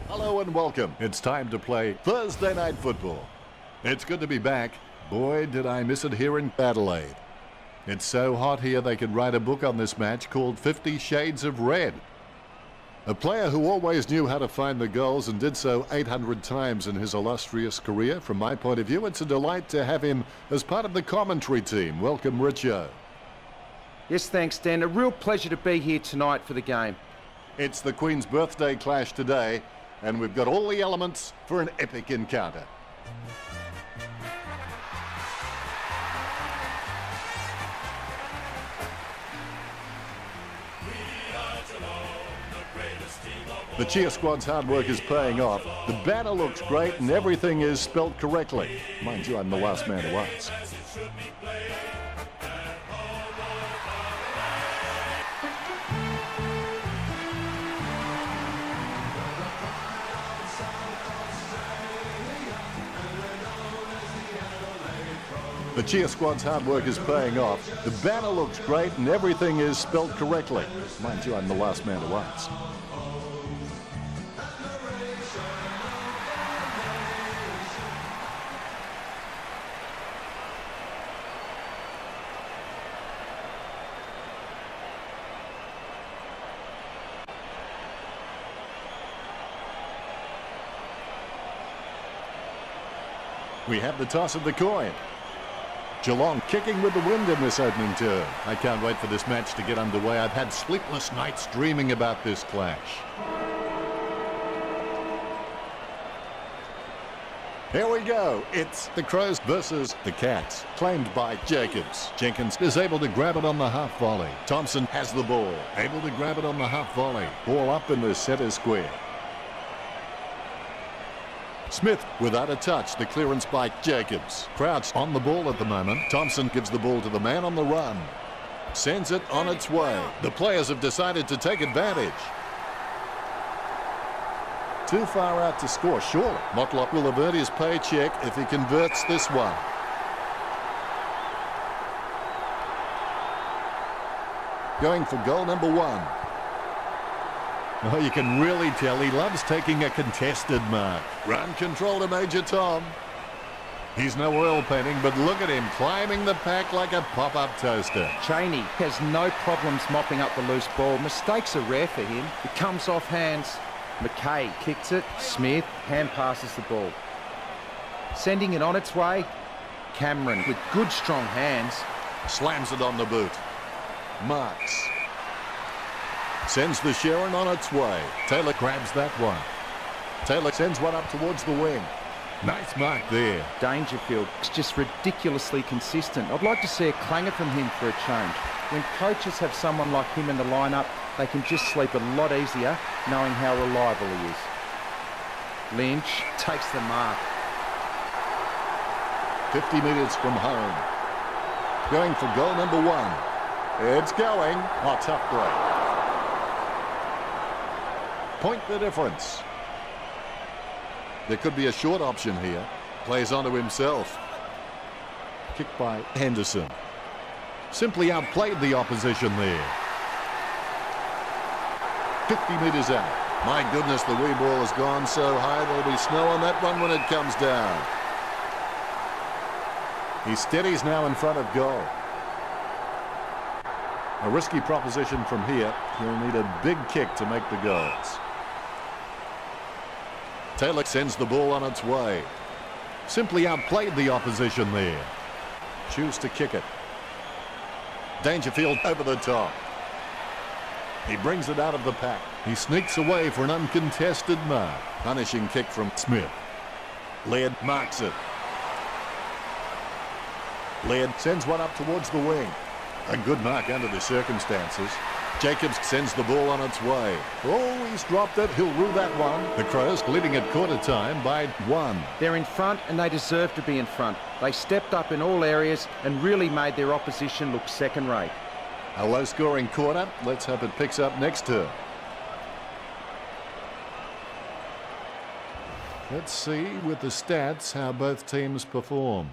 Hello and welcome. It's time to play Thursday Night Football. It's good to be back. Boy, did I miss it here in Adelaide. It's so hot here they could write a book on this match called 50 Shades of Red. A player who always knew how to find the goals and did so 800 times in his illustrious career. From my point of view, it's a delight to have him as part of the commentary team. Welcome, Richo. Yes, thanks, Dan. A real pleasure to be here tonight for the game. It's the Queen's birthday clash today, and we've got all the elements for an epic encounter. The cheer squad's hard work is paying off. The banner looks great and everything is spelt correctly. Mind you, I'm the last man to ask. The cheer squad's hard work is paying off. The banner looks great and everything is spelt correctly. Mind you, I'm the last man to ask. We have the toss of the coin. Geelong kicking with the wind in this opening turn. I can't wait for this match to get underway. I've had sleepless nights dreaming about this clash. Here we go. It's the Crows versus the Cats. Claimed by Jacobs. Jenkins is able to grab it on the half volley. Thompson has the ball. Able to grab it on the half volley. Ball up in the centre square. Smith without a touch. The clearance by Jacobs. Crouch on the ball at the moment. Thompson gives the ball to the man on the run. Sends it on its way. The players have decided to take advantage. Too far out to score, surely. Motlop will avert his paycheck if he converts this one. Going for goal number one. Oh, you can really tell he loves taking a contested mark. Run control to Major Tom. He's no oil painting, but look at him climbing the pack like a pop-up toaster. Cheney has no problems mopping up the loose ball. Mistakes are rare for him. It comes off hands. McKay kicks it. Smith hand passes the ball. Sending it on its way. Cameron with good strong hands. Slams it on the boot. Marks. Sends the Sharon on its way. Taylor grabs that one. Taylor sends one up towards the wing. Nice mark there. Dangerfield is just ridiculously consistent. I'd like to see a clanger from him for a change. When coaches have someone like him in the lineup, they can just sleep a lot easier knowing how reliable he is. Lynch takes the mark. 50 metres from home. Going for goal number one. It's going. Oh, tough break. Point the difference. There could be a short option here. Plays onto himself. Kick by Henderson. Simply outplayed the opposition there. 50 metres out. My goodness, the wee ball has gone so high there'll be snow on that one when it comes down. He steadies now in front of goal. A risky proposition from here. He'll need a big kick to make the goals. Taylor sends the ball on its way. Simply outplayed the opposition there. Choose to kick it. Dangerfield over the top. He brings it out of the pack. He sneaks away for an uncontested mark. Punishing kick from Smith. Laird marks it. Laird sends one up towards the wing. A good mark under the circumstances. Jacobs sends the ball on its way. Oh, he's dropped it. He'll rule that one. The Crows leading at quarter time by 1. They're in front and they deserve to be in front. They stepped up in all areas and really made their opposition look second rate. A low-scoring quarter. Let's hope it picks up next turn. Let's see with the stats how both teams performed.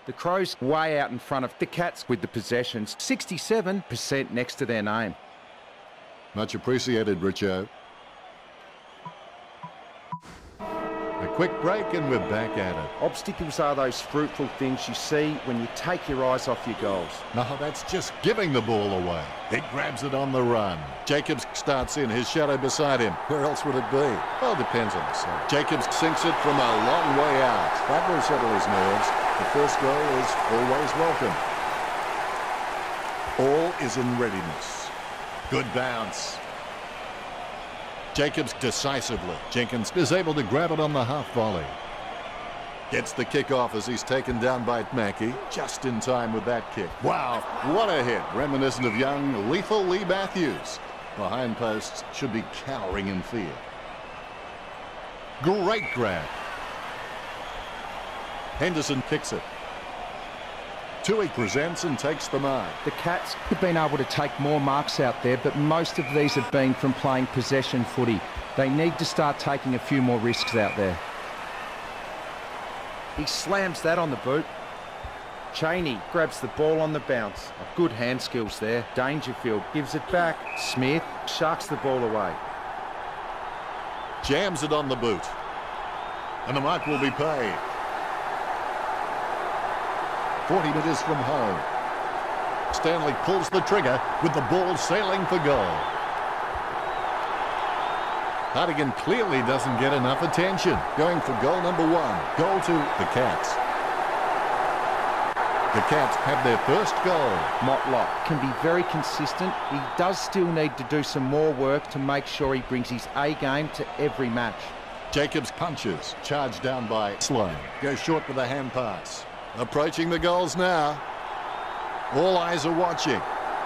The Crows way out in front of the Cats with the possessions. 67% next to their name. Much appreciated, Richo. quick break and we're back at it. Obstacles are those fruitful things you see when you take your eyes off your goals. No, that's just giving the ball away. He grabs it on the run. Jacobs starts in, his shadow beside him. Where else would it be? Well, depends on the side. Jacobs sinks it from a long way out. That will settle his nerves. The first goal is always welcome. All is in readiness. Good bounce. Jacobs decisively. Jenkins is able to grab it on the half volley. Gets the kick off as he's taken down by Mackey. Just in time with that kick. Wow, what a hit. Reminiscent of young, lethal Lee Matthews. Behind posts should be cowering in fear. Great grab. Henderson kicks it. Tui presents and takes the mark. The Cats have been able to take more marks out there, but most of these have been from playing possession footy. They need to start taking a few more risks out there. He slams that on the boot. Cheney grabs the ball on the bounce. Good hand skills there. Dangerfield gives it back. Smith sharks the ball away. Jams it on the boot. And the mark will be paid. 40 metres from home. Stanley pulls the trigger with the ball sailing for goal. Hartigan clearly doesn't get enough attention. Going for goal number 1. Goal to the Cats. The Cats have their first goal. Motlop can be very consistent. He does still need to do some more work to make sure he brings his A game to every match. Jacobs punches. Charged down by Sloan. Goes short with a hand pass. Approaching the goals now. All eyes are watching.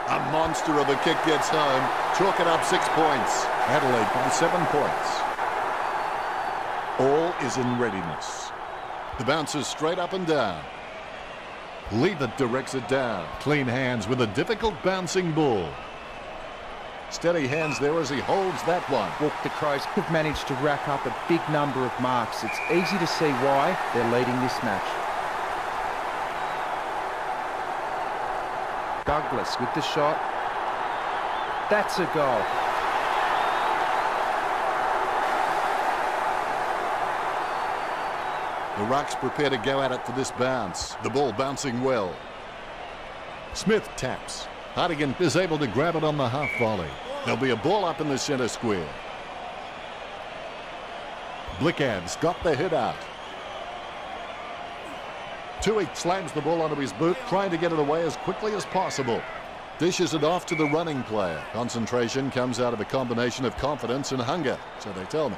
A monster of a kick gets home. Chalk it up 6 points. Adelaide by 7 points. All is in readiness. The bounce is straight up and down. Leavitt directs it down. Clean hands with a difficult bouncing ball. Steady hands there as he holds that one. Well, the Crows have managed to rack up a big number of marks. It's easy to see why they're leading this match. Douglas with the shot. That's a goal. The Rucks prepare to go at it for this bounce. The ball bouncing well. Smith taps. Hartigan is able to grab it on the half volley. There'll be a ball up in the centre square. Blickad's got the hit out. Tui slams the ball onto his boot, trying to get it away as quickly as possible. Dishes it off to the running player. Concentration comes out of a combination of confidence and hunger, so they tell me.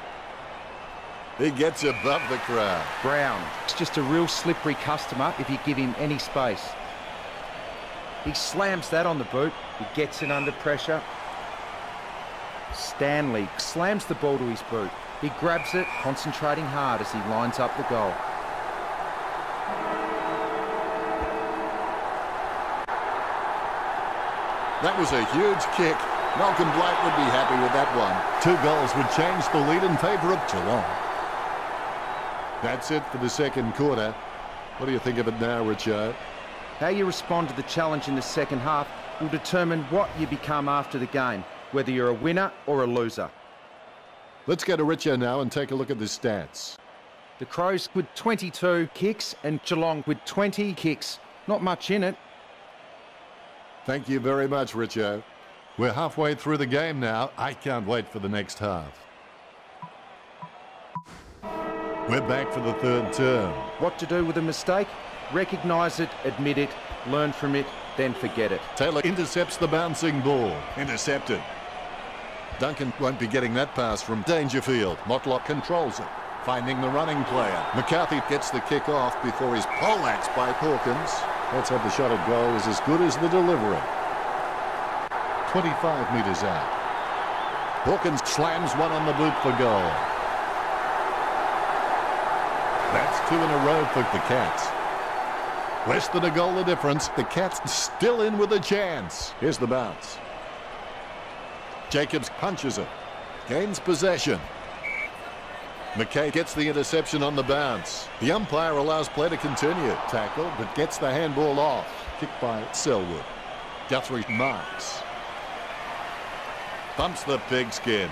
He gets above the crowd. Brown, it's just a real slippery customer if you give him any space. He slams that on the boot. He gets it under pressure. Stanley slams the ball to his boot. He grabs it, concentrating hard as he lines up the goal. That was a huge kick. Malcolm Blight would be happy with that one. 2 goals would change the lead in favour of Geelong. That's it for the second quarter. What do you think of it now, Richard? How you respond to the challenge in the second half will determine what you become after the game, whether you're a winner or a loser. Let's go to Richard now and take a look at the stats. The Crows with 22 kicks and Geelong with 20 kicks. Not much in it. Thank you very much, Richo. We're halfway through the game now. I can't wait for the next half. We're back for the third term. What to do with a mistake? Recognise it, admit it, learn from it, then forget it. Taylor intercepts the bouncing ball. Intercepted. Duncan won't be getting that pass from Dangerfield. Motlop controls it, finding the running player. McCarthy gets the kick off before he's poleaxed by Hawkins. Let's have the shot at goal is as good as the delivery. 25 metres out. Hawkins slams one on the boot for goal. That's 2 in a row for the Cats. Less than a goal the difference. The Cats still in with a chance. Here's the bounce. Jacobs punches it. Gains possession. McKay gets the interception on the bounce. The umpire allows play to continue. Tackle, but gets the handball off. Kicked by Selwood. Guthrie marks. Bumps the pigskin.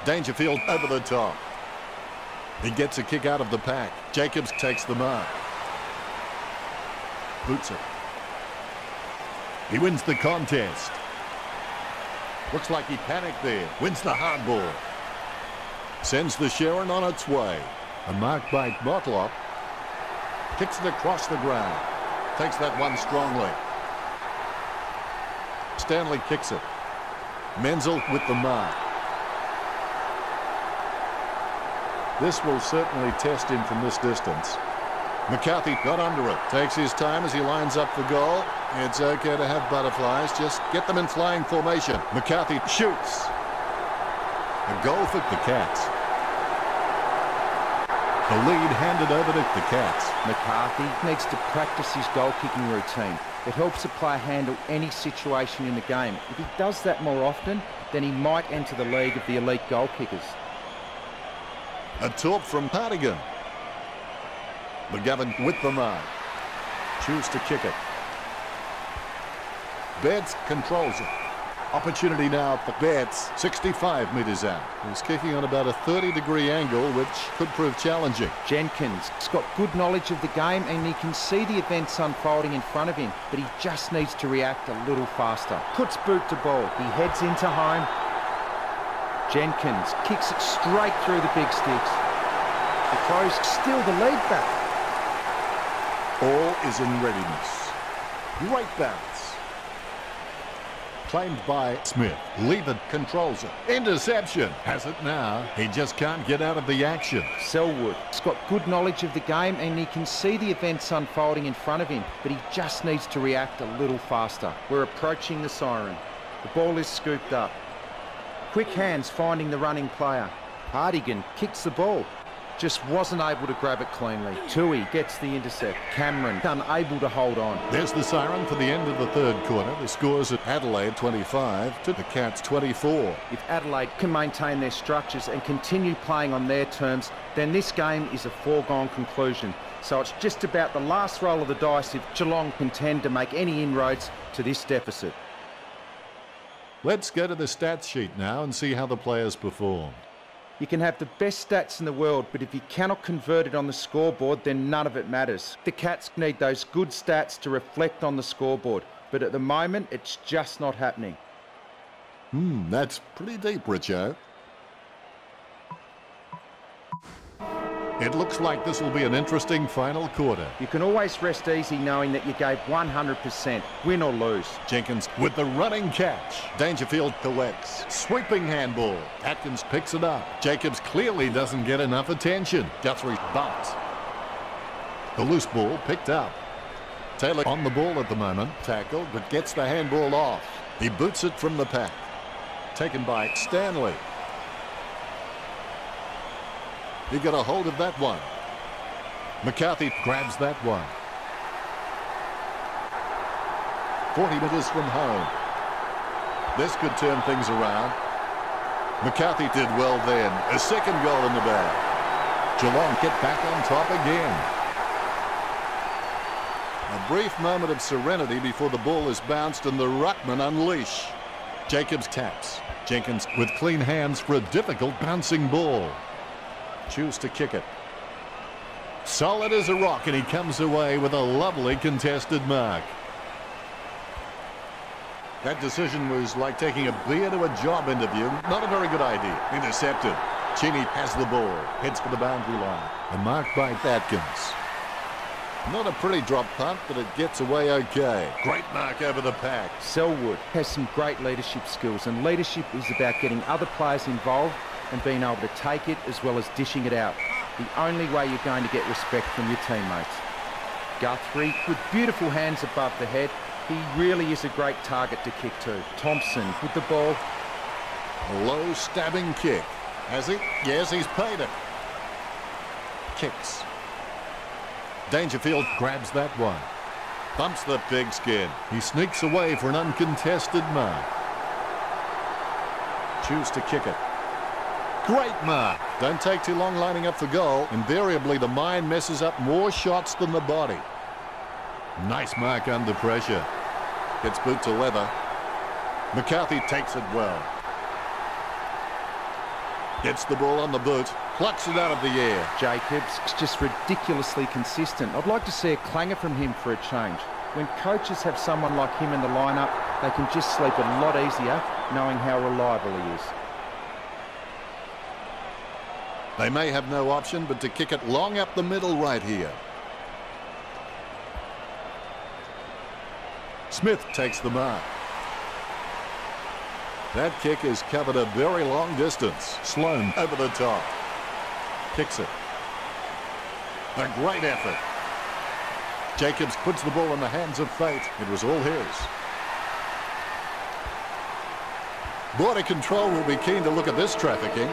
Dangerfield over the top. He gets a kick out of the pack. Jacobs takes the mark. Boots it. He wins the contest. Looks like he panicked there. Wins the hard ball. Sends the Sharon on its way. A mark by Motlop. Kicks it across the ground. Takes that one strongly. Stanley kicks it. Menzel with the mark. This will certainly test him from this distance. McCarthy got under it. Takes his time as he lines up for goal. It's okay to have butterflies. Just get them in flying formation. McCarthy shoots. A goal for the Cats. The lead handed over to the Cats. McCarthy needs to practice his goal-kicking routine. It helps a player handle any situation in the game. If he does that more often, then he might enter the league of the elite goal kickers. A talk from Partigan. McGovern with the mark. Choose to kick it. Betts controls it. Opportunity now for Betts. 65 metres out. He's kicking on about a 30-degree angle, which could prove challenging. Jenkins has got good knowledge of the game and he can see the events unfolding in front of him, but he just needs to react a little faster. Puts boot to ball. He heads into home. Jenkins kicks it straight through the big sticks. The Crows steal the lead back. All is in readiness. Great bounce. Claimed by Smith. Lever controls it. Interception. Has it now. He just can't get out of the action. Selwood has got good knowledge of the game and he can see the events unfolding in front of him, but he just needs to react a little faster. We're approaching the siren. The ball is scooped up. Quick hands finding the running player. Partigan kicks the ball. Just wasn't able to grab it cleanly. Tui gets the intercept. Cameron unable to hold on. There's the siren for the end of the third quarter. The score's at Adelaide 25 to the Cats 24. If Adelaide can maintain their structures and continue playing on their terms, then this game is a foregone conclusion. So it's just about the last roll of the dice if Geelong can tend to make any inroads to this deficit. Let's go to the stats sheet now and see how the players performed. You can have the best stats in the world, but if you cannot convert it on the scoreboard, then none of it matters. The Cats need those good stats to reflect on the scoreboard, but at the moment, it's just not happening. That's pretty deep, Richo. It looks like this will be an interesting final quarter. You can always rest easy knowing that you gave 100%, win or lose. Jenkins with the running catch. Dangerfield collects. Sweeping handball. Atkins picks it up. Jacobs clearly doesn't get enough attention. Guthrie bumped. The loose ball picked up. Taylor on the ball at the moment. Tackled, but gets the handball off. He boots it from the pack. Taken by Stanley. He got a hold of that one. McCarthy grabs that one. 40 metres from home. This could turn things around. McCarthy did well then. A second goal in the bag. Geelong get back on top again. A brief moment of serenity before the ball is bounced and the ruckman unleash. Jacobs taps. Jenkins with clean hands for a difficult bouncing ball. Choose to kick it. Solid as a rock, and he comes away with a lovely contested mark. That decision was like taking a beer to a job interview. Not a very good idea. Intercepted. Cheney has the ball. Heads for the boundary line. A mark by Atkins. Not a pretty drop punt, but it gets away okay. Great mark over the pack. Selwood has some great leadership skills, and leadership is about getting other players involved and being able to take it as well as dishing it out. The only way you're going to get respect from your teammates. Guthrie with beautiful hands above the head. He really is a great target to kick to. Thompson with the ball. A low stabbing kick. Has he? Yes, he's paid it. Kicks. Dangerfield grabs that one. Bumps the pigskin. He sneaks away for an uncontested mark. Choose to kick it. Great mark. Don't take too long lining up for goal. Invariably, the mind messes up more shots than the body. Nice mark under pressure. Gets boot to leather. McCarthy takes it well. Gets the ball on the boot, plucks it out of the air. Jacobs is just ridiculously consistent. I'd like to see a clanger from him for a change. When coaches have someone like him in the lineup, they can just sleep a lot easier knowing how reliable he is. They may have no option but to kick it long up the middle right here. Smith takes the mark. That kick has covered a very long distance. Sloan over the top. Kicks it. A great effort. Jacobs puts the ball in the hands of fate. It was all his. Border Control will be keen to look at this trafficking.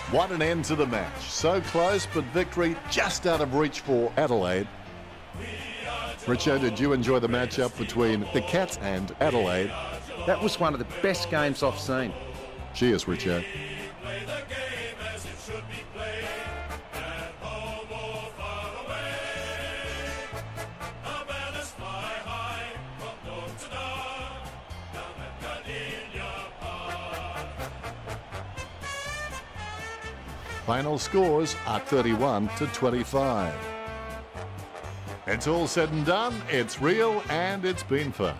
What an end to the match. So close, but victory just out of reach for Adelaide. Richo, did you enjoy the matchup between the Cats and Adelaide? That was one of the best games I've seen. Cheers, Richo. Final scores are 31-25. It's all said and done, it's real, and it's been fun.